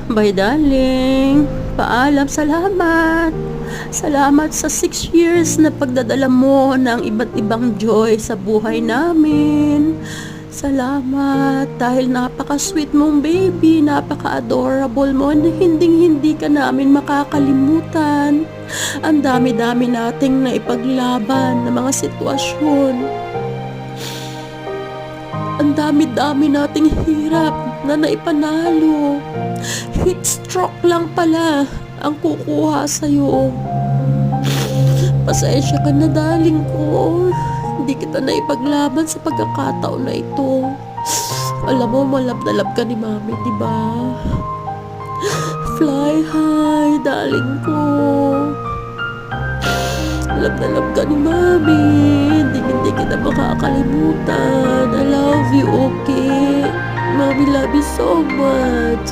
Bye darling, paalam, salamat. Salamat sa 6 years na pagdadala mo ng iba't ibang joy sa buhay namin. Salamat dahil napaka-sweet mong baby, napaka-adorable mo na hinding-hindi ka namin makakalimutan. Ang dami-dami nating naipaglaban na mga sitwasyon. Ang dami-dami nating hirap na naipanalo. Heat stroke lang pala ang kukuha sa'yo. Pasensya ka na darling ko. Hindi kita naipaglaban sa pagkakataon na ito. Alam mo, malab na love ka ni mami, di ba? Fly high, darling ko. Love na love ka ni mami. Hindi kita makakalimutan. I love you, okay? Mommy love you so much.